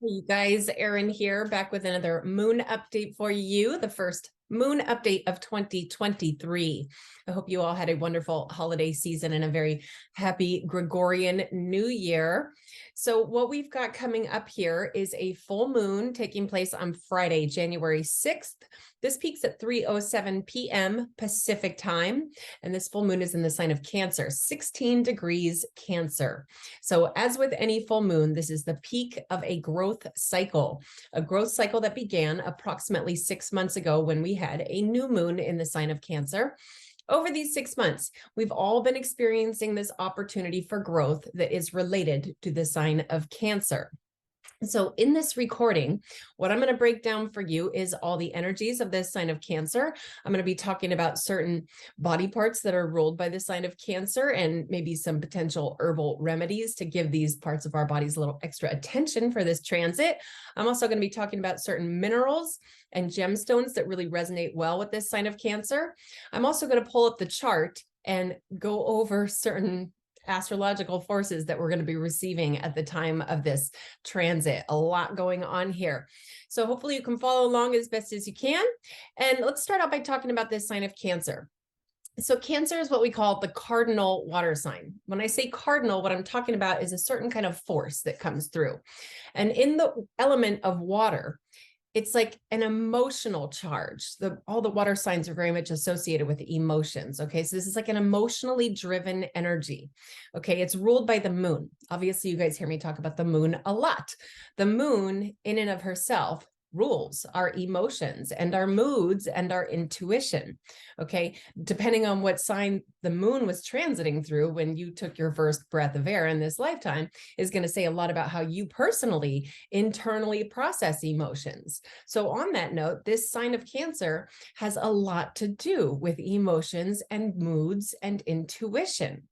Hey, you guys, Erin here, back with another moon update for you, the first moon update of 2023. I hope you all had a wonderful holiday season and a very happy Gregorian New Year. So what we've got coming up here is a full moon taking place on Friday, January 6th. This peaks at 3:07 p.m. Pacific time, and this full moon is in the sign of Cancer, 16 degrees Cancer. So as with any full moon, this is the peak of a growth cycle that began approximately 6 months ago when we had a new moon in the sign of Cancer. Over these 6 months, we've all been experiencing this opportunity for growth that is related to the sign of Cancer. So in this recording, what I'm going to break down for you is all the energies of this sign of Cancer. I'm going to be talking about certain body parts that are ruled by the sign of Cancer and maybe some potential herbal remedies to give these parts of our bodies a little extra attention for this transit. I'm also going to be talking about certain minerals and gemstones that really resonate well with this sign of Cancer. I'm also going to pull up the chart and go over certain astrological forces that we're going to be receiving at the time of this transit. A lot going on here. So hopefully you can follow along as best as you can. And let's start out by talking about this sign of Cancer. So Cancer is what we call the cardinal water sign. When I say cardinal, what I'm talking about is a certain kind of force that comes through. And in the element of water, it's like an emotional charge. All the water signs are very much associated with emotions. Okay, so this is like an emotionally driven energy. Okay, it's ruled by the moon. Obviously, you guys hear me talk about the moon a lot. The moon, in and of herself, rules our emotions and our moods and our intuition. Okay, depending on what sign the moon was transiting through when you took your first breath of air in this lifetime is going to say a lot about how you personally internally process emotions. So on that note, this sign of Cancer has a lot to do with emotions and moods and intuition.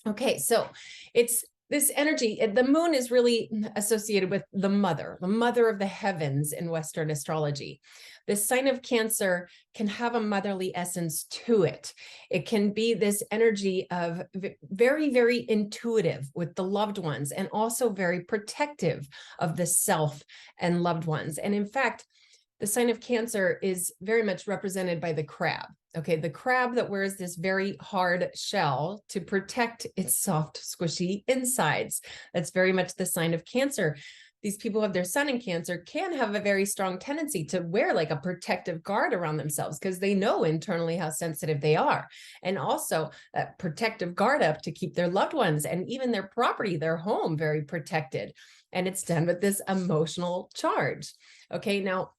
Okay, so it's this energy. The moon is really associated with the mother of the heavens in Western astrology. This sign of Cancer can have a motherly essence to it. It can be this energy of very, very intuitive with the loved ones and also very protective of the self and loved ones. And in fact, the sign of Cancer is very much represented by the crab. Okay, the crab that wears this very hard shell to protect its soft, squishy insides. That's very much the sign of Cancer. These people who have their sun in Cancer can have a very strong tendency to wear like a protective guard around themselves because they know internally how sensitive they are. And also a protective guard up to keep their loved ones and even their property, their home, very protected. And it's done with this emotional charge. Okay, now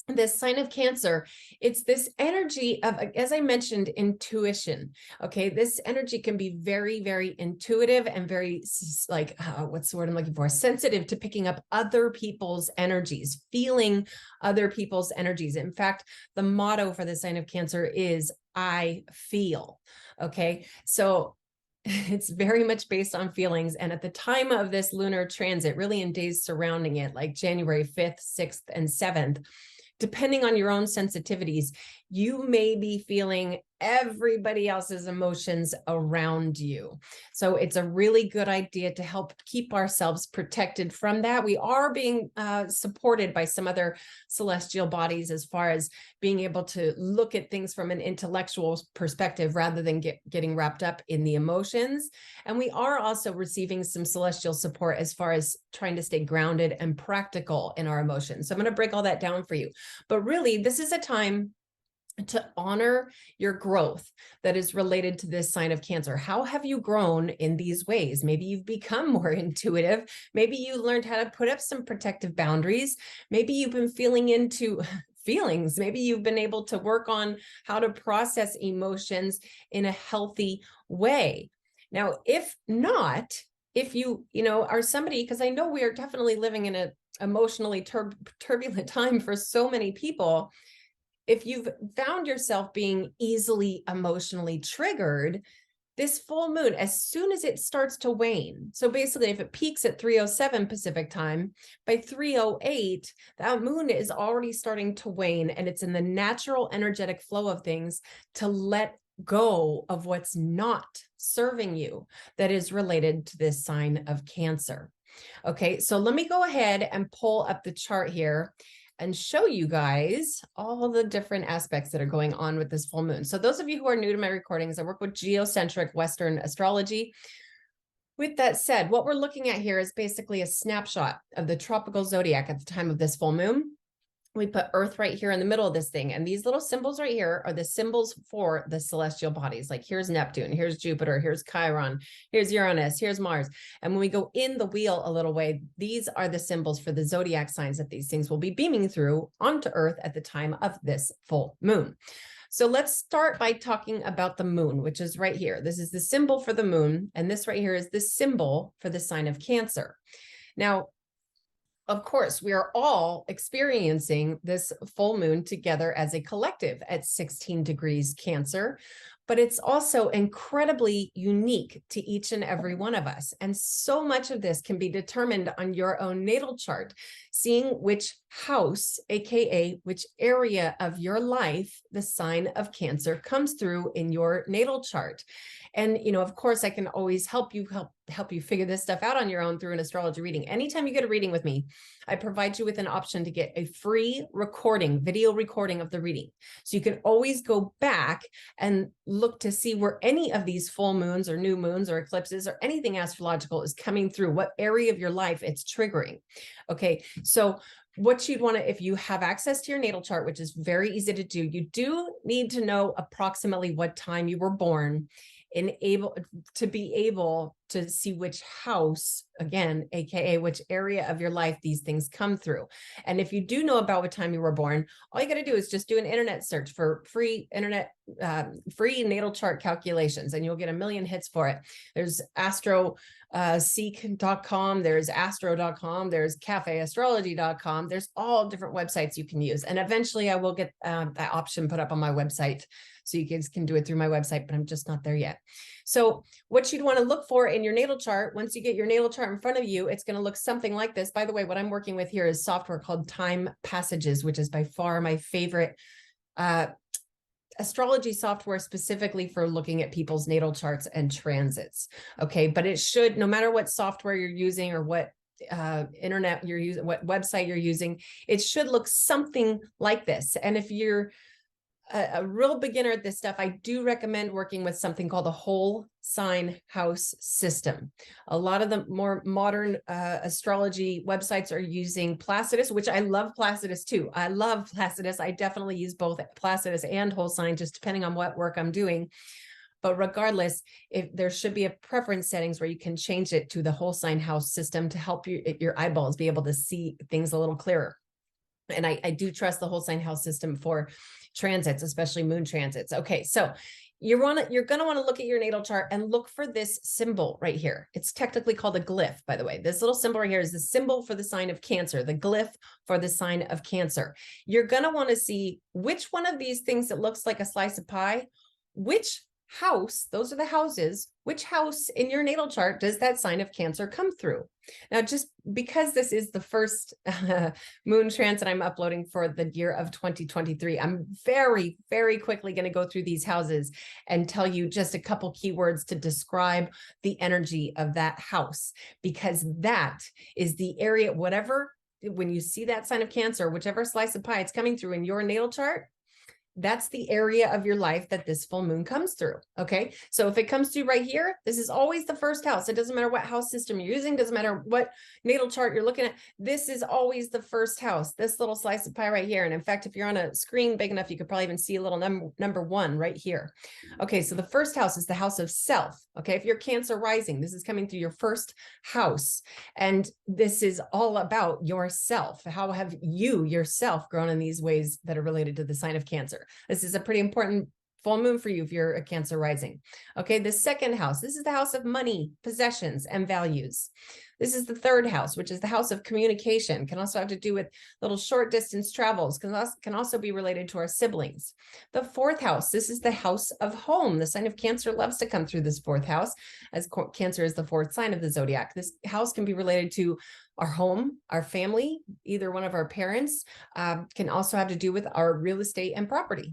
this sign of Cancer, it's this energy of, as I mentioned, intuition. Okay, this energy can be very, very intuitive and very like, what's the word I'm looking for? Sensitive to picking up other people's energies, feeling other people's energies. In fact, the motto for the sign of Cancer is I feel. Okay, so it's very much based on feelings. And at the time of this lunar transit, really in days surrounding it, like January 5th, 6th, and 7th, depending on your own sensitivities, you may be feeling everybody else's emotions around you. So it's a really good idea to help keep ourselves protected from that. We are being supported by some other celestial bodies as far as being able to look at things from an intellectual perspective rather than getting wrapped up in the emotions. And we are also receiving some celestial support as far as trying to stay grounded and practical in our emotions. So I'm going to break all that down for you. But really, this is a time to honor your growth that is related to this sign of Cancer. How have you grown in these ways? Maybe you've become more intuitive. Maybe you learned how to put up some protective boundaries. Maybe you've been feeling into feelings. Maybe you've been able to work on how to process emotions in a healthy way. Now, if not, if you are somebody, because I know we are definitely living in an emotionally turbulent time for so many people. If you've found yourself being easily emotionally triggered, this full moon, as soon as it starts to wane, so basically if it peaks at 3:07 Pacific time, by 3:08, that moon is already starting to wane, and it's in the natural energetic flow of things to let go of what's not serving you that is related to this sign of Cancer. Okay, so let me go ahead and pull up the chart here and show you guys all the different aspects that are going on with this full moon. So those of you who are new to my recordings, I work with geocentric Western astrology. With that said, what we're looking at here is basically a snapshot of the tropical zodiac at the time of this full moon. We put Earth right here in the middle of this thing. And these little symbols right here are the symbols for the celestial bodies. Like here's Neptune, here's Jupiter, here's Chiron, here's Uranus, here's Mars. And when we go in the wheel a little way, these are the symbols for the zodiac signs that these things will be beaming through onto Earth at the time of this full moon. So let's start by talking about the moon, which is right here. This is the symbol for the moon. And this right here is the symbol for the sign of Cancer. Now, of course, we are all experiencing this full moon together as a collective at 16 degrees Cancer, but it's also incredibly unique to each and every one of us. And so much of this can be determined on your own natal chart, seeing which house, AKA which area of your life, the sign of Cancer comes through in your natal chart. And, of course, I can always help you figure this stuff out on your own through an astrology reading. Anytime you get a reading with me, I provide you with an option to get a free video recording of the reading. So you can always go back and look to see where any of these full moons or new moons or eclipses or anything astrological is coming through, what area of your life it's triggering. Okay, so what you'd want to, if you have access to your natal chart, which is very easy to do, you do need to know approximately what time you were born to be able to see which house, again, AKA which area of your life these things come through. And if you do know about what time you were born, all you got to do is just do an internet search for free natal chart calculations, and you'll get a million hits for it. There's astroseek.com, there's astro.com, there's cafeastrology.com. There's all different websites you can use. And eventually I will get that option put up on my website, so you guys can do it through my website, but I'm just not there yet. So what you'd want to look for in your natal chart, once you get your natal chart in front of you, it's going to look something like this. By the way, what I'm working with here is software called Time Passages, which is by far my favorite astrology software, specifically for looking at people's natal charts and transits. Okay, but it should, no matter what software you're using or what internet you're using, what website you're using, it should look something like this. And if you're a real beginner at this stuff, I do recommend working with something called the whole sign house system. A lot of the more modern astrology websites are using Placidus, which I love Placidus too. I love Placidus. I definitely use both Placidus and whole sign, just depending on what work I'm doing. But regardless, if there should be a preference settings where you can change it to the whole sign house system to help your eyeballs be able to see things a little clearer. And I do trust the whole sign house system for transits, especially moon transits. Okay, so you're going to want to look at your natal chart and look for this symbol right here. It's technically called a glyph, by the way. This little symbol right here is the symbol for the sign of Cancer, the glyph for the sign of Cancer. You're going to want to see which one of these things that looks like a slice of pie, which house, those are the houses, which house in your natal chart does that sign of Cancer come through? Now, just because this is the first moon transit I'm uploading for the year of 2023, I'm very, very quickly going to go through these houses and tell you just a couple keywords to describe the energy of that house, because that is the area, when you see that sign of Cancer, whichever slice of pie it's coming through in your natal chart, that's the area of your life that this full moon comes through. Okay, so if it comes through right here, this is always the first house. It doesn't matter what house system you're using, doesn't matter what natal chart you're looking at. This is always the first house, this little slice of pie right here. And in fact, if you're on a screen big enough, you could probably even see a little number 1 right here. Okay, so the first house is the house of self. Okay, if you're Cancer rising, this is coming through your first house. And this is all about yourself. How have you yourself grown in these ways that are related to the sign of Cancer? This is a pretty important full moon for you if you're a Cancer rising. Okay, the second house, this is the house of money, possessions, and values. This is the third house, which is the house of communication. Can also have to do with little short distance travels, can also be related to our siblings. The fourth house, this is the house of home. The sign of Cancer loves to come through this fourth house, as Cancer is the fourth sign of the zodiac. This house can be related to our home, our family, either one of our parents, can also have to do with our real estate and property.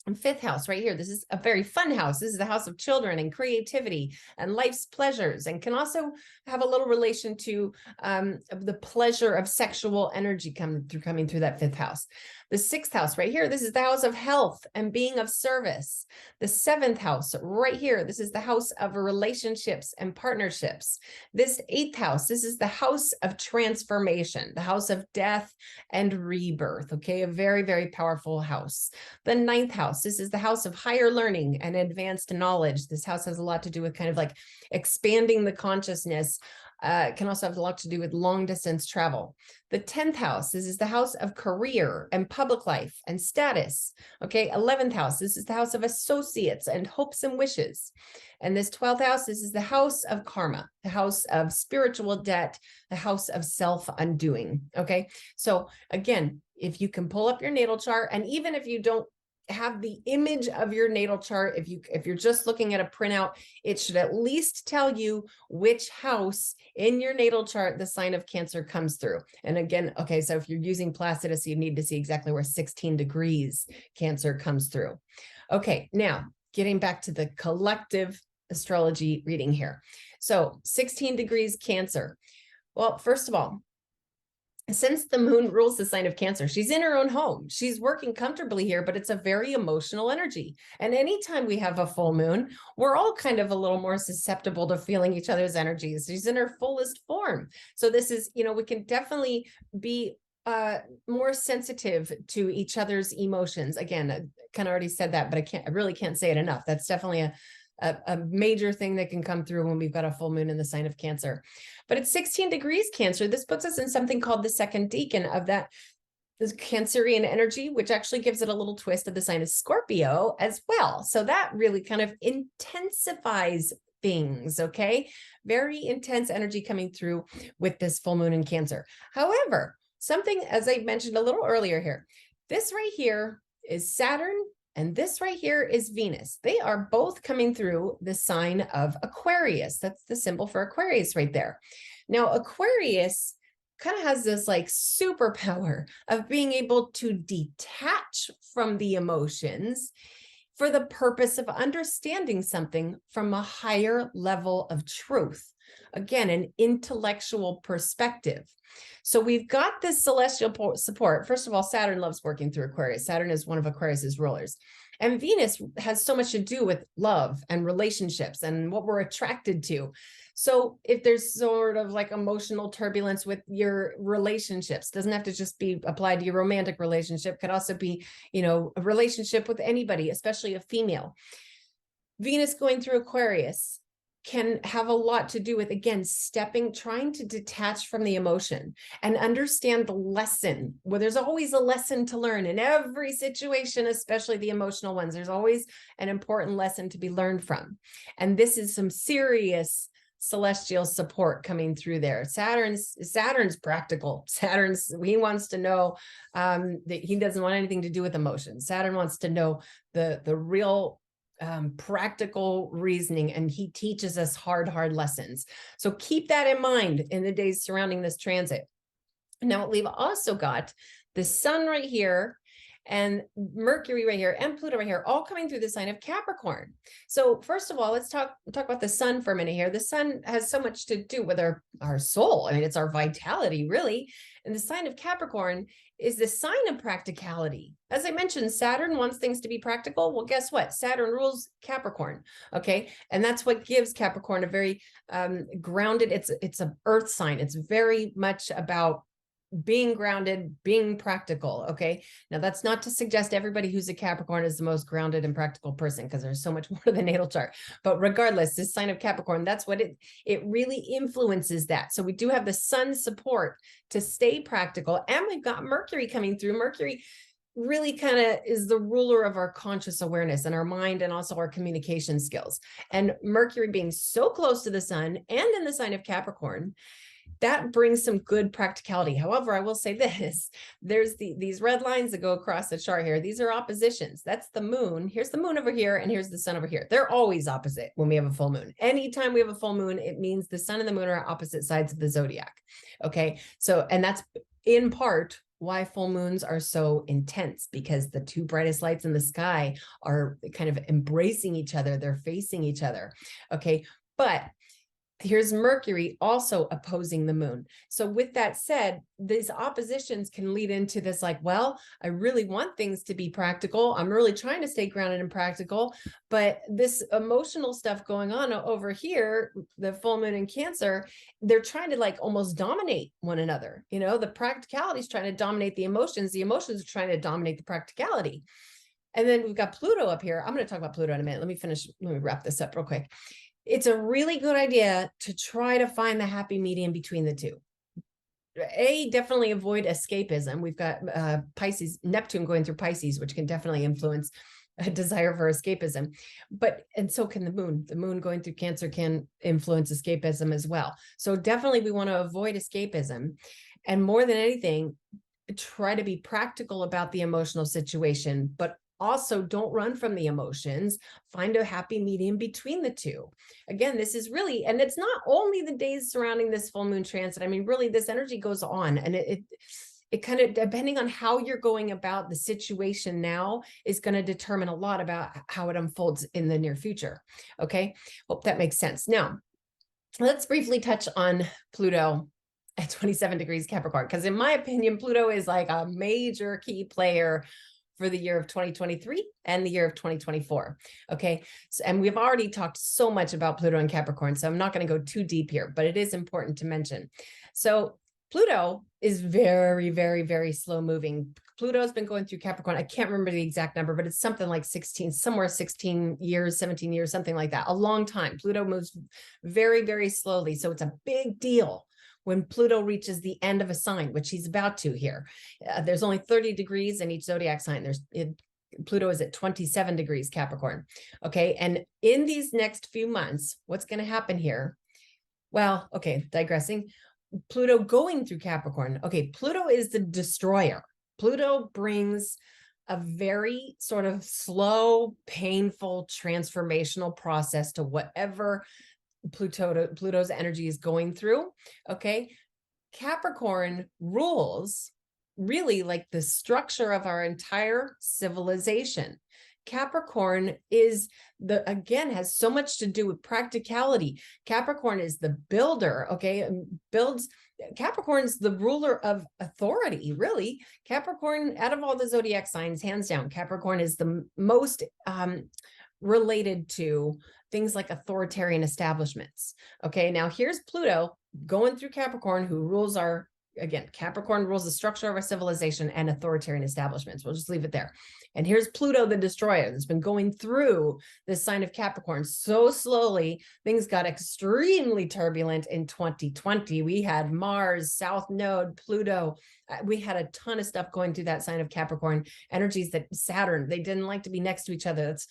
And fifth house right here, this is a very fun house. This is the house of children and creativity and life's pleasures, and can also have a little relation to the pleasure of sexual energy coming through that fifth house. The sixth house right here, this is the house of health and being of service. The seventh house right here, this is the house of relationships and partnerships. This eighth house, this is the house of transformation, the house of death and rebirth. Okay, a very, very powerful house. The ninth house, this is the house of higher learning and advanced knowledge. This house has a lot to do with kind of like expanding the consciousness. Can also have a lot to do with long distance travel. The 10th house, this is the house of career and public life and status. Okay, 11th house, this is the house of associates and hopes and wishes. And this 12th house, this is the house of karma, the house of spiritual debt, the house of self-undoing. Okay, so again, if you can pull up your natal chart, and even if you don't have the image of your natal chart, if you're just looking at a printout, it should at least tell you which house in your natal chart the sign of Cancer comes through. And again, okay, so if you're using Placidus, you need to see exactly where 16 degrees Cancer comes through. Okay, now getting back to the collective astrology reading here. So 16 degrees Cancer. Well, first of all, since the moon rules the sign of Cancer, she's in her own home. She's working comfortably here, but it's a very emotional energy. And anytime we have a full moon, we're all kind of a little more susceptible to feeling each other's energies. She's in her fullest form. So this is, we can definitely be more sensitive to each other's emotions. Again, I kind of already said that, but I really can't say it enough. That's definitely a major thing that can come through when we've got a full moon in the sign of Cancer. But at 16 degrees Cancer, this puts us in something called the second decan of that this Cancerian energy, which actually gives it a little twist of the sign of Scorpio as well. So that really kind of intensifies things, okay? Very intense energy coming through with this full moon in Cancer. However, something, as I mentioned a little earlier here, this right here is Saturn, and this right here is Venus. They are both coming through the sign of Aquarius. That's the symbol for Aquarius right there. Now, Aquarius kind of has this like superpower of being able to detach from the emotions for the purpose of understanding something from a higher level of truth. Again, an intellectual perspective. So we've got this celestial support. First of all, Saturn loves working through Aquarius. Saturn is one of Aquarius's rulers. And Venus has so much to do with love and relationships and what we're attracted to. So if there's sort of like emotional turbulence with your relationships, doesn't have to just be applied to your romantic relationship, could also be, a relationship with anybody, especially a female. Venus going through Aquarius can have a lot to do with, again, trying to detach from the emotion and understand the lesson. Well, there's always a lesson to learn in every situation, especially the emotional ones. There's always an important lesson to be learned from. And this is some serious celestial support coming through there. Saturn's practical. He wants to know that he doesn't want anything to do with emotions. Saturn wants to know the real practical reasoning, and he teaches us hard lessons. So keep that in mind in the days surrounding this transit. Now, we've also got the sun right here and Mercury right here and Pluto right here, all coming through the sign of Capricorn. So first of all, let's talk about the sun for a minute here. The sun has so much to do with our soul. I mean, it's our vitality, really. And the sign of Capricorn is the sign of practicality. As I mentioned, Saturn wants things to be practical. Well, guess what? Saturn rules Capricorn. Okay. And that's what gives Capricorn a very grounded, it's an earth sign. It's very much about being grounded, being practical. Okay. Now that's not to suggest everybody who's a Capricorn is the most grounded and practical person, because there's so much more to the natal chart. But regardless, this sign of Capricorn, that's what it really influences that. So we do have the sun's support to stay practical. And we've got Mercury coming through. Mercury really kind of is the ruler of our conscious awareness and our mind, and also our communication skills. And Mercury being so close to the sun and in the sign of Capricorn, that brings some good practicality. However, I will say this, there's these red lines that go across the chart here. These are oppositions. That's the moon. Here's the moon over here, and here's the sun over here. They're always opposite when we have a full moon. Anytime we have a full moon, it means the sun and the moon are opposite sides of the zodiac. Okay. So, and that's in part why full moons are so intense, because the two brightest lights in the sky are kind of embracing each other. They're facing each other. Okay. But here's Mercury also opposing the moon. So with that said, these oppositions can lead into this like, well, I really want things to be practical. I'm really trying to stay grounded and practical, but this emotional stuff going on over here, the full moon in Cancer, they're trying to like almost dominate one another. You know, the practicality is trying to dominate the emotions. The emotions are trying to dominate the practicality. And then we've got Pluto up here. I'm going to talk about Pluto in a minute. Let me wrap this up real quick. It's a really good idea to try to find the happy medium between the two. Definitely avoid escapism. We've got Pisces, Neptune going through Pisces, which can definitely influence a desire for escapism. And so can the moon. The moon going through Cancer can influence escapism as well. So definitely we want to avoid escapism. And more than anything, try to be practical about the emotional situation, but also don't run from the emotions. Find a happy medium between the two. Again, this is really, and it's not only the days surrounding this full moon transit. I mean, really, this energy goes on, and it kind of, depending on how you're going about the situation now, is going to determine a lot about how it unfolds in the near future. Okay. Hope that makes sense. Now, let's briefly touch on Pluto at 27 degrees Capricorn, because in my opinion, Pluto is like a major key player for the year of 2023 and the year of 2024. Okay. So, and we've already talked so much about Pluto and Capricorn, so I'm not going to go too deep here, but it is important to mention. So Pluto is very, very, very slow moving. Pluto's been going through Capricorn. I can't remember the exact number, but it's something like 16, somewhere 16 years, 17 years, something like that. A long time. Pluto moves very, very slowly. So it's a big deal when Pluto reaches the end of a sign, which he's about to here. There's only 30 degrees in each zodiac sign. Pluto is at 27 degrees Capricorn. Okay. And in these next few months, what's going to happen here? Well, okay, digressing. Pluto going through Capricorn. Okay. Pluto is the destroyer. Pluto brings a very sort of slow, painful, transformational process to whatever Pluto's energy is going through. Okay. Capricorn rules really like the structure of our entire civilization. Capricorn has so much to do with practicality. Capricorn is the builder. Okay. Capricorn's the ruler of authority, really. Capricorn, out of all the zodiac signs, hands down, Capricorn is the most related to things like authoritarian establishments. Okay, now here's Pluto going through Capricorn, who rules Capricorn rules the structure of our civilization and authoritarian establishments. We'll just leave it there. And here's Pluto, the destroyer, that's been going through this sign of Capricorn so slowly. Things got extremely turbulent in 2020. We had Mars, South Node, Pluto. We had a ton of stuff going through that sign of Capricorn. Energies that Saturn, they didn't like to be next to each other. That's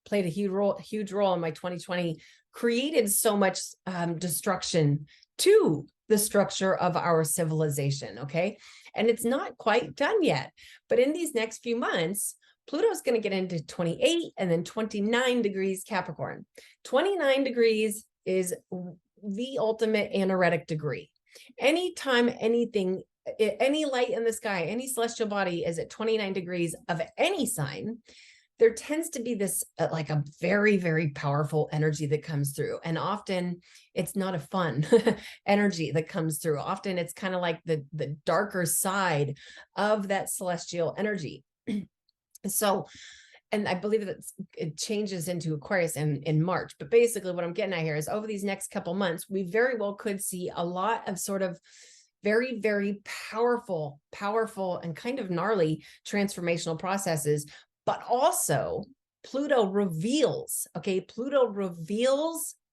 played a huge role in my 2020, created so much destruction to the structure of our civilization. Okay. And it's not quite done yet, but in these next few months, Pluto's going to get into 28 and then 29 degrees Capricorn. 29 degrees is the ultimate anaretic degree. Anytime any light in the sky, any celestial body is at 29 degrees of any sign, there tends to be this like a very, very powerful energy that comes through. And often it's not a fun energy that comes through. Often it's kind of like the darker side of that celestial energy. So, and I believe that it changes into Aquarius in March. But basically what I'm getting at here is over these next couple months, we very well could see a lot of sort of very, very powerful and kind of gnarly transformational processes. But also Pluto reveals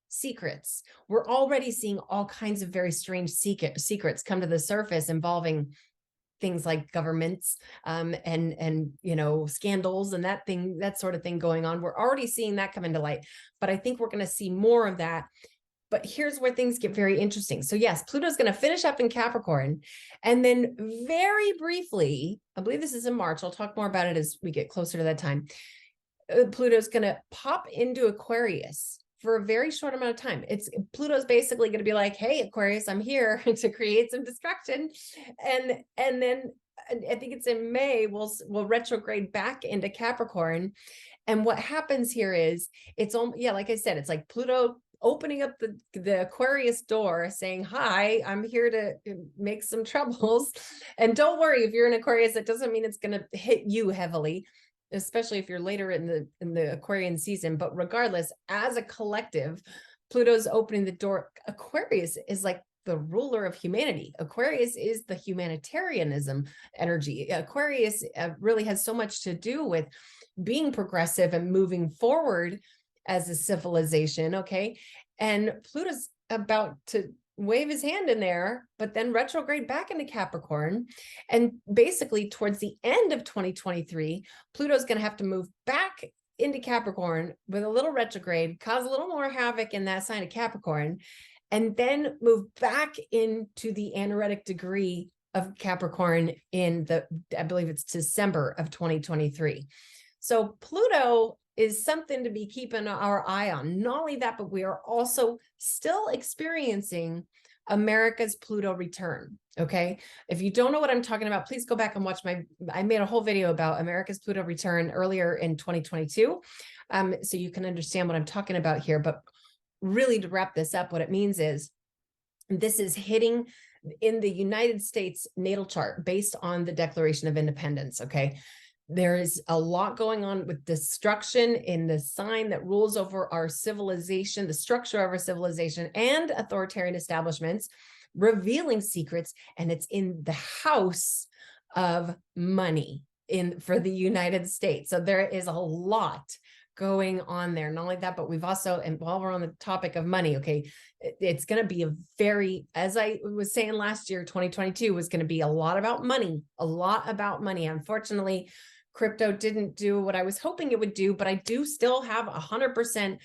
secrets. We're already seeing all kinds of very strange secrets come to the surface involving things like governments and scandals and that sort of thing going on. We're already seeing that come into light, but I think we're going to see more of that. But here's where things get very interesting. So yes, Pluto's going to finish up in Capricorn. And then very briefly, I believe this is in March. I'll talk more about it as we get closer to that time. Pluto's going to pop into Aquarius for a very short amount of time. Pluto's basically going to be like, hey, Aquarius, I'm here to create some destruction. And then I think it's in May, will retrograde back into Capricorn. And what happens here is it's yeah, like I said, it's like Pluto opening up the Aquarius door saying, hi, I'm here to make some troubles. And don't worry, if you're in Aquarius, that doesn't mean it's going to hit you heavily, especially if you're later in the Aquarian season. But regardless, as a collective, Pluto's opening the door. Aquarius is like the ruler of humanity. Aquarius is the humanitarianism energy. Aquarius really has so much to do with being progressive and moving forward as a civilization. Okay. And Pluto's about to wave his hand in there, but then retrograde back into Capricorn. And basically towards the end of 2023, Pluto's going to have to move back into Capricorn with a little retrograde, cause a little more havoc in that sign of Capricorn, and then move back into the anaretic degree of Capricorn in I believe it's December of 2023. So Pluto is something to be keeping our eye on. Not only that, but we are also still experiencing America's Pluto return. Okay. If you don't know what I'm talking about, please go back and watch I made a whole video about America's Pluto return earlier in 2022. So you can understand what I'm talking about here. But really, to wrap this up, what it means is this is hitting in the United States natal chart based on the Declaration of Independence. Okay. There is a lot going on with destruction in the sign that rules over our civilization, the structure of our civilization, and authoritarian establishments, revealing secrets, and it's in the house of money for the United States. So there is a lot going on there. Not only that, but we've also, and while we're on the topic of money, okay, it's going to be a very, as I was saying last year, 2022 was going to be a lot about money, Unfortunately, crypto didn't do what I was hoping it would do, but I do still have 100%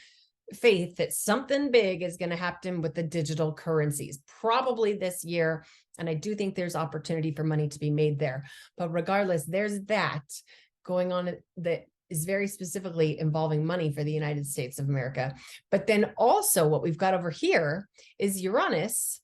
faith that something big is going to happen with the digital currencies, probably this year. And I do think there's opportunity for money to be made there. But regardless, there's that going on that is very specifically involving money for the United States of America. But then also what we've got over here is Uranus.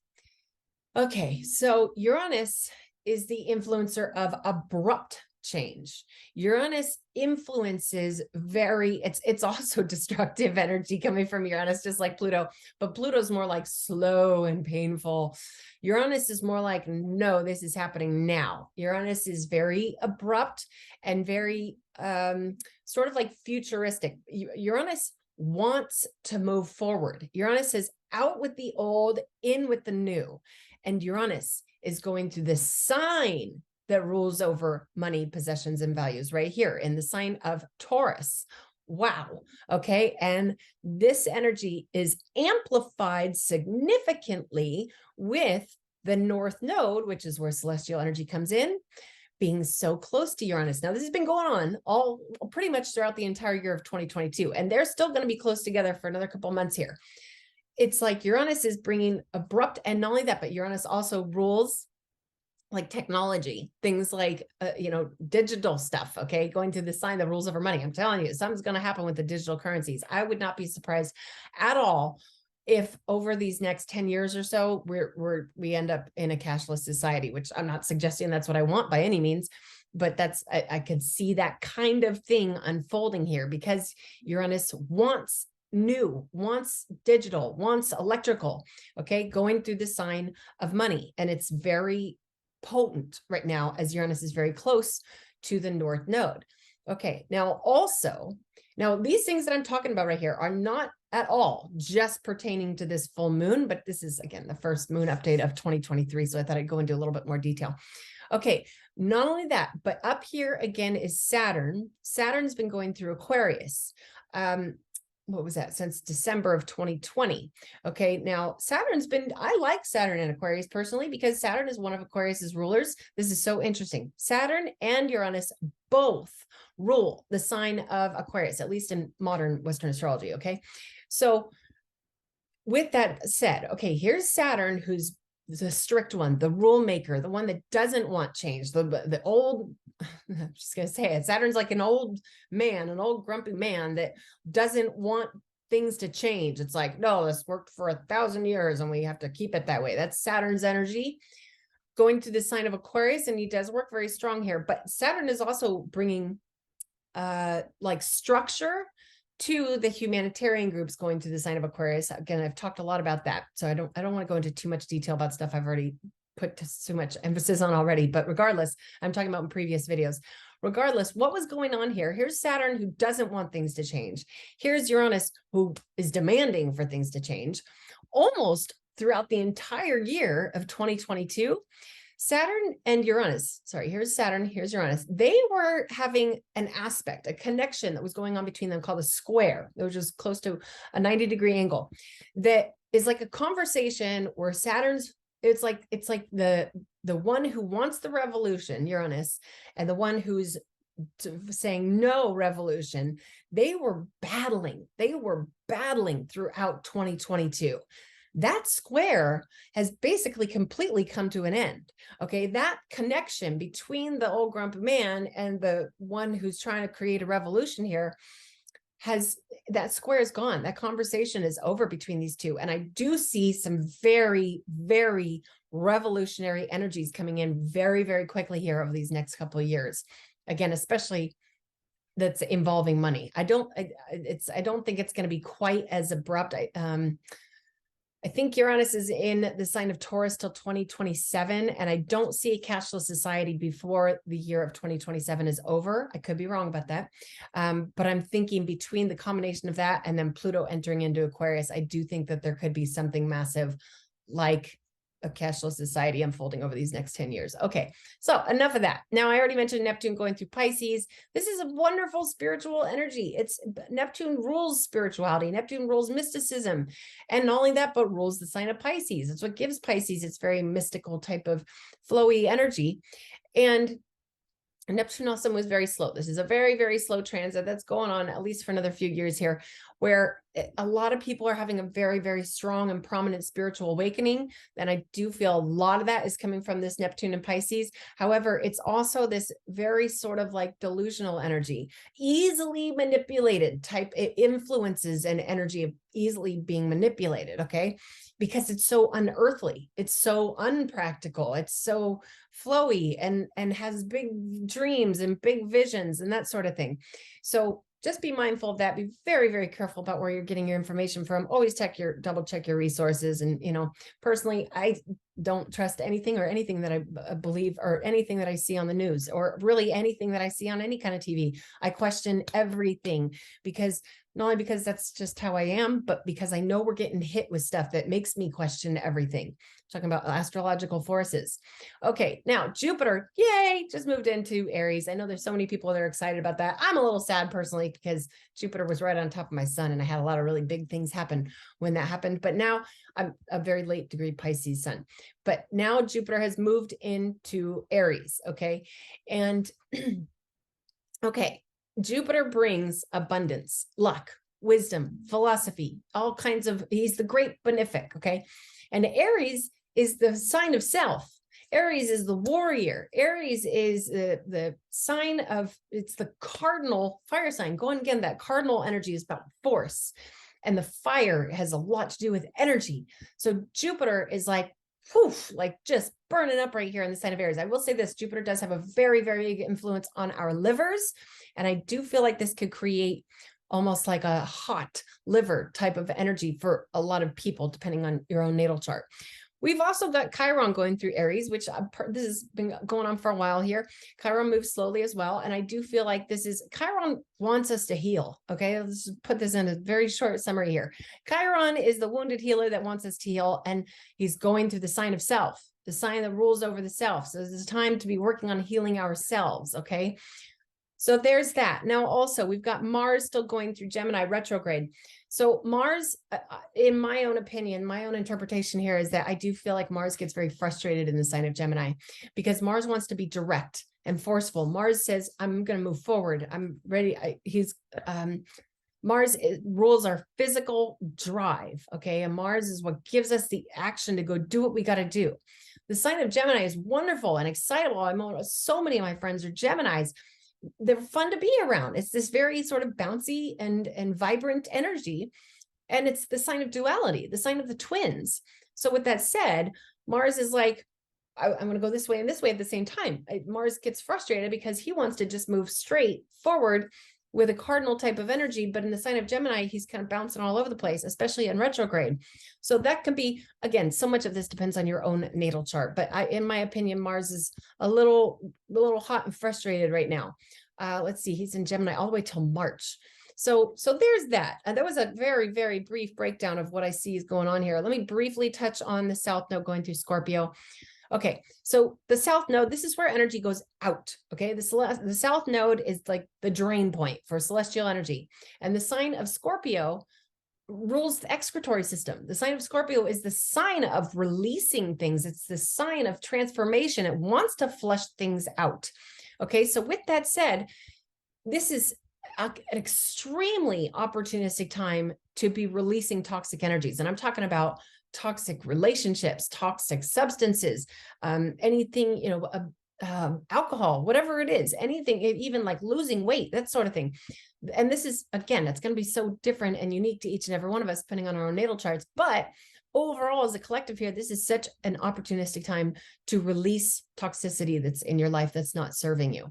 Okay, so Uranus is the influencer of abrupt change. Uranus influences it's also destructive energy coming from Uranus, just like Pluto, but Pluto's more like slow and painful. Uranus is more like, no, this is happening now. Uranus is very abrupt and very sort of like futuristic. Uranus wants to move forward. Uranus is out with the old, in with the new. And Uranus is going through this sign that rules over money, possessions, and values right here in the sign of Taurus. Wow. Okay. And this energy is amplified significantly with the North Node, which is where celestial energy comes in, being so close to Uranus. Now, this has been going on all pretty much throughout the entire year of 2022, and they're still going to be close together for another couple months here. It's like Uranus is bringing abrupt, and not only that, but Uranus also rules like technology, things like, digital stuff, okay? Going through the sign that rules over money. I'm telling you, something's going to happen with the digital currencies. I would not be surprised at all if over these next 10 years or so, we end up in a cashless society, which I'm not suggesting that's what I want by any means, but I could see that kind of thing unfolding here because Uranus wants new, wants digital, wants electrical, okay? Going through the sign of money. And it's very potent right now as Uranus is very close to the North Node. Okay, now these things that I'm talking about right here are not at all just pertaining to this full moon, but this is, again, the first moon update of 2023, so I thought I'd go into a little bit more detail. Okay, not only that, but up here again is Saturn. Saturn's been going through Aquarius. What was that, since December of 2020. Okay, now I like Saturn in Aquarius personally because Saturn is one of Aquarius's rulers. This is so interesting. Saturn and Uranus both rule the sign of Aquarius, at least in modern Western astrology. Okay, so with that said, okay, here's Saturn, who's the strict one, the rule maker, the one that doesn't want change, the old, I'm just going to say it. Saturn's like an old man, an old grumpy man that doesn't want things to change. It's like, no, this worked for 1,000 years and we have to keep it that way. That's Saturn's energy. going to the sign of Aquarius, and he does work very strong here. But Saturn is also bringing like structure to the humanitarian groups going to the sign of Aquarius. Again, I've talked a lot about that, so I don't want to go into too much detail about stuff I've already put too much emphasis on already. But regardless, I'm talking about in previous videos. Regardless, what was going on here? Here's Saturn, who doesn't want things to change. Here's Uranus, who is demanding for things to change. Almost throughout the entire year of 2022, Saturn and Uranus, sorry, here's Saturn, here's Uranus. They were having an aspect, a connection that was going on between them called a square, which is close to a 90-degree angle. That is like a conversation where Saturn's, it's like the one who wants the revolution, Uranus, and the one who's saying no revolution. They were battling throughout 2022. That square has basically completely come to an end. Okay, that connection between the old grumpy man and the one who's trying to create a revolution here, that square is gone. That conversation is over between these two. And I do see some very, very revolutionary energies coming in very, very quickly here over these next couple of years. Again, especially that's involving money. I don't think it's going to be quite as abrupt. I think Uranus is in the sign of Taurus till 2027, and I don't see a cashless society before the year of 2027 is over. I could be wrong about that. But I'm thinking between the combination of that and then Pluto entering into Aquarius, I do think that there could be something massive like a cashless society unfolding over these next 10 years. Okay, so enough of that. Now, I already mentioned Neptune going through Pisces. This is a wonderful spiritual energy. Neptune rules spirituality. Neptune rules mysticism. And not only that, but rules the sign of Pisces. It's what gives Pisces its very mystical type of flowy energy. And Neptune also was very slow. This is a very, very slow transit that's going on at least for another few years here, where a lot of people are having a very, very strong and prominent spiritual awakening. And I do feel a lot of that is coming from this Neptune and Pisces. However, it's also this very sort of like delusional energy, easily manipulated type influences and energy of easily being manipulated. Okay. Because it's so unearthly, it's so unpractical, it's so flowy and has big dreams and big visions and that sort of thing. So just be mindful of that. Be very, very careful about where you're getting your information from. Always double check your resources. And, personally, I don't trust anything or anything that I believe or anything that I see on the news or really anything that I see on any kind of TV. I question everything not only because that's just how I am, but because I know we're getting hit with stuff that makes me question everything. Talking about astrological forces. Okay, now Jupiter, yay, just moved into Aries. I know there's so many people that are excited about that. I'm a little sad personally because Jupiter was right on top of my sun and I had a lot of really big things happen when that happened. But now I'm a very late degree Pisces sun. But now Jupiter has moved into Aries, okay? And okay, Jupiter brings abundance, luck, wisdom, philosophy, all kinds of, he's the great benefic, okay? And Aries is the sign of self. Aries is the warrior. Aries is the sign of, it's the cardinal fire sign. Going again, that cardinal energy is about force. And the fire has a lot to do with energy. So Jupiter is like, poof, like just burning up right here in the sign of Aries. I will say this, Jupiter does have a very, very big influence on our livers. And I do feel like this could create almost like a hot liver type of energy for a lot of people, depending on your own natal chart. We've also got Chiron going through Aries, which this has been going on for a while here. Chiron moves slowly as well. And I do feel like Chiron wants us to heal. Okay, let's put this in a very short summary here. Chiron is the wounded healer that wants us to heal. And he's going through the sign of self, the sign that rules over the self. So it's time to be working on healing ourselves. Okay. So there's that. Now, also, we've got Mars still going through Gemini retrograde. So Mars, in my own opinion, my own interpretation here is that I do feel like Mars gets very frustrated in the sign of Gemini because Mars wants to be direct and forceful. Mars says, I'm going to move forward. I'm ready. Mars rules our physical drive. Okay. And Mars is what gives us the action to go do what we got to do. The sign of Gemini is wonderful and excitable. So many of my friends are Geminis. They're fun to be around. It's this very sort of bouncy and vibrant energy. And it's the sign of duality, the sign of the twins. So with that said, Mars is like, I'm going to go this way and this way at the same time. Mars gets frustrated because he wants to just move straight forward with a cardinal type of energy, but in the sign of Gemini, he's kind of bouncing all over the place, especially in retrograde. So that can be, again, so much of this depends on your own natal chart. But in my opinion, Mars is a little hot and frustrated right now. Let's see, he's in Gemini all the way till March. So there's that. And that was a very, very brief breakdown of what I see is going on here. Let me briefly touch on the South Node going through Scorpio. Okay, so the South Node, this is where energy goes out. Okay, the South Node is like the drain point for celestial energy. And the sign of Scorpio rules the excretory system. The sign of Scorpio is the sign of releasing things. It's the sign of transformation. It wants to flush things out. Okay, so with that said, this is an extremely opportunistic time to be releasing toxic energies. And I'm talking about toxic relationships, toxic substances, anything, alcohol, whatever it is, anything, even like losing weight, that sort of thing. And this is, again, it's going to be so different and unique to each and every one of us, depending on our own natal charts. But overall, as a collective here, this is such an opportunistic time to release toxicity that's in your life that's not serving you.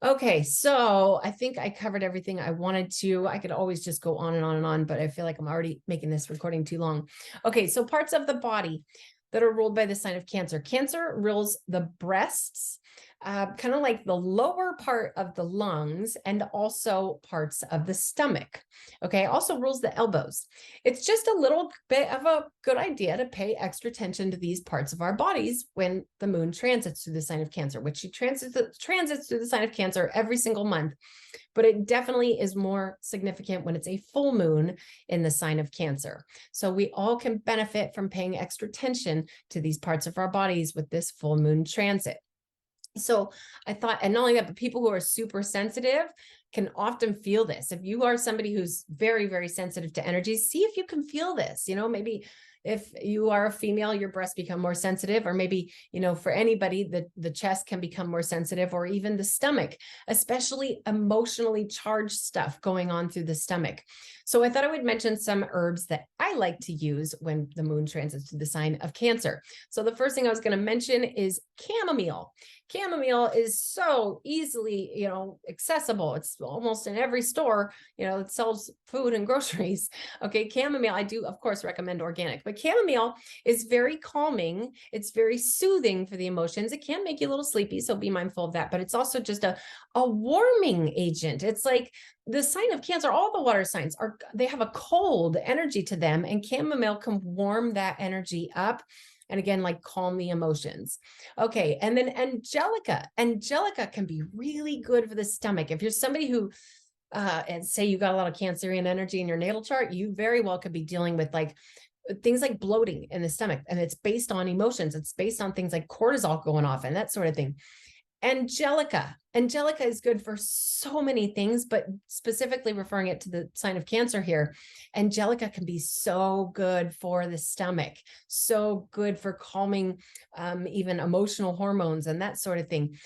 Okay, so I think I covered everything I wanted to. I could always just go on and on and on, but I feel like I'm already making this recording too long. Okay, so parts of the body that are ruled by the sign of Cancer. Cancer rules the breasts, kind of like the lower part of the lungs and also parts of the stomach. Okay, also rules the elbows. It's just a little bit of a good idea to pay extra attention to these parts of our bodies when the moon transits through the sign of Cancer, which she transits through the sign of Cancer every single month. But it definitely is more significant when it's a full moon in the sign of Cancer. So we all can benefit from paying extra attention to these parts of our bodies with this full moon transit. So I thought, and not only that, but people who are super sensitive can often feel this. If you are somebody who's very, very sensitive to energies, see if you can feel this. Maybe if you are a female, your breasts become more sensitive, or maybe, for anybody, the chest can become more sensitive, or even the stomach, especially emotionally charged stuff going on through the stomach. So I thought I would mention some herbs that I like to use when the moon transits through the sign of Cancer. So the first thing I was going to mention is chamomile. Chamomile is so easily, accessible. It's almost in every store, that sells food and groceries. Okay, chamomile, I do, of course, recommend organic, but chamomile is very calming. It's very soothing for the emotions. It can make you a little sleepy, so be mindful of that, but it's also just a warming agent. It's like the sign of Cancer, all the water signs they have a cold energy to them, and chamomile can warm that energy up. And again, like calm the emotions. Okay. And then angelica can be really good for the stomach. If you're somebody who, and say you got a lot of Cancerian energy in your natal chart, you very well could be dealing with like things like bloating in the stomach. And it's based on emotions. It's based on things like cortisol going off and that sort of thing. Angelica is good for so many things, but specifically referring it to the sign of Cancer here, angelica can be so good for the stomach, so good for calming even emotional hormones and that sort of thing.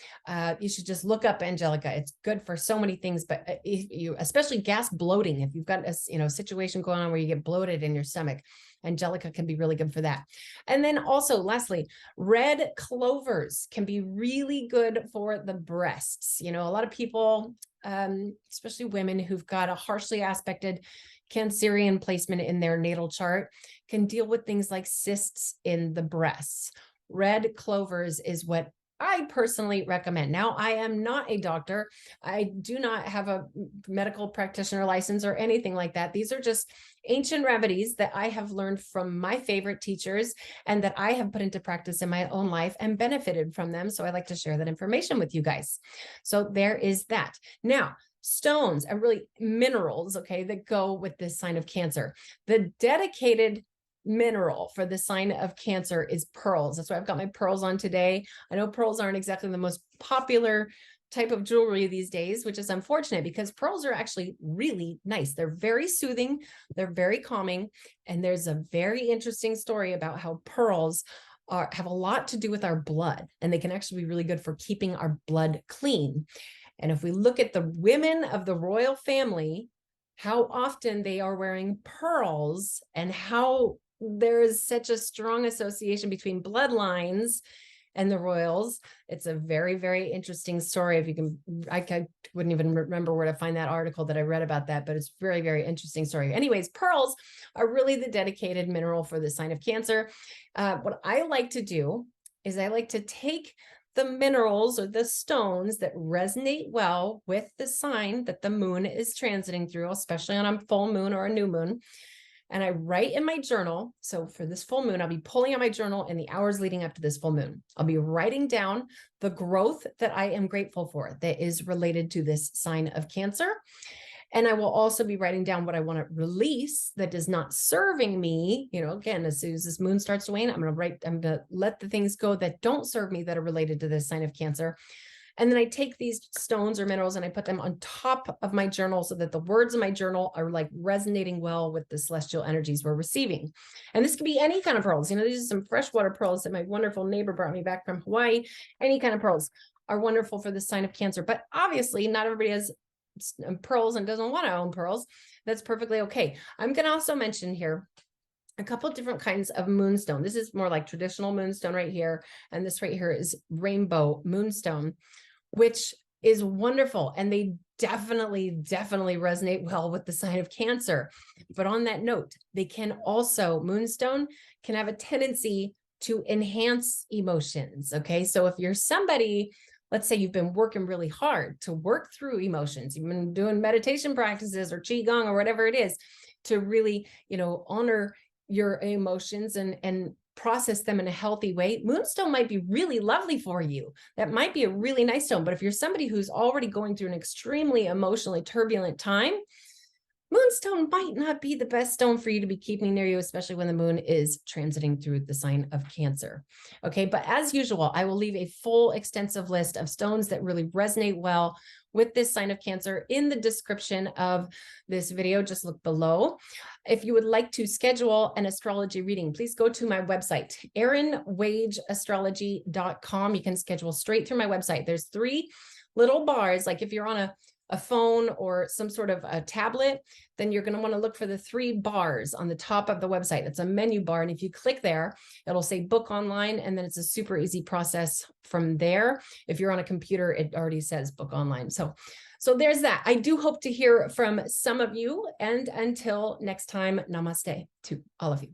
You should just look up angelica. It's good for so many things, but if you, especially gas bloating, if you've got a situation going on where you get bloated in your stomach, angelica can be really good for that. And then also, lastly, red clovers can be really good for the breasts. A lot of people, especially women who've got a harshly aspected Cancerian placement in their natal chart, can deal with things like cysts in the breasts. Red clovers is what I personally recommend. Now, I am not a doctor. I do not have a medical practitioner license or anything like that. These are just ancient remedies that I have learned from my favorite teachers and that I have put into practice in my own life and benefited from them. So I like to share that information with you guys. So there is that. Now, stones are really minerals, okay, that go with this sign of Cancer. The dedicated mineral for the sign of Cancer is pearls. That's why I've got my pearls on today. I know pearls aren't exactly the most popular type of jewelry these days, which is unfortunate because pearls are actually really nice. They're very soothing. They're very calming. And there's a very interesting story about how pearls have a lot to do with our blood, and they can actually be really good for keeping our blood clean. And if we look at the women of the royal family, how often they are wearing pearls and how there is such a strong association between bloodlines and the royals. It's a very, very interesting story. If you can, I wouldn't even remember where to find that article that I read about that, but it's very, very interesting story. Anyways, pearls are really the dedicated mineral for the sign of Cancer. What I like to do is I like to take the minerals or the stones that resonate well with the sign that the moon is transiting through, especially on a full moon or a new moon. And I write in my journal. So for this full moon, I'll be pulling out my journal in the hours leading up to this full moon. I'll be writing down the growth that I am grateful for that is related to this sign of Cancer. And I will also be writing down what I want to release that is not serving me. You know, again, as soon as this moon starts to wane, I'm going to let the things go that don't serve me that are related to this sign of Cancer. And then I take these stones or minerals and I put them on top of my journal so that the words in my journal are like resonating well with the celestial energies we're receiving. And this could be any kind of pearls. You know, these are some freshwater pearls that my wonderful neighbor brought me back from Hawaii. Any kind of pearls are wonderful for the sign of Cancer. But obviously, not everybody has pearls and doesn't want to own pearls. That's perfectly okay. I'm going to also mention here a couple of different kinds of moonstone. This is more like traditional moonstone right here. And this right here is rainbow moonstone, which is wonderful. And they definitely resonate well with the sign of Cancer. But on that note, they can also, moonstone can have a tendency to enhance emotions. Okay. So if you're somebody, let's say you've been working really hard to work through emotions, you've been doing meditation practices or qigong or whatever it is to really, you know, honor your emotions and process them in a healthy way, moonstone might be really lovely for you. That might be a really nice stone. But if you're somebody who's already going through an extremely emotionally turbulent time, moonstone might not be the best stone for you to be keeping near you, especially when the moon is transiting through the sign of Cancer. Okay, but as usual, I will leave a full extensive list of stones that really resonate well with this sign of Cancer in the description of this video. Just look below. If you would like to schedule an astrology reading, please go to my website, erinwageastrology.com. You can schedule straight through my website. There's 3 little bars, like if you're on a phone or some sort of a tablet, then you're going to want to look for the 3 bars on the top of the website. It's a menu bar. And if you click there, it'll say book online. And then it's a super easy process from there. If you're on a computer, it already says book online. So there's that. I do hope to hear from some of you. And until next time, namaste to all of you.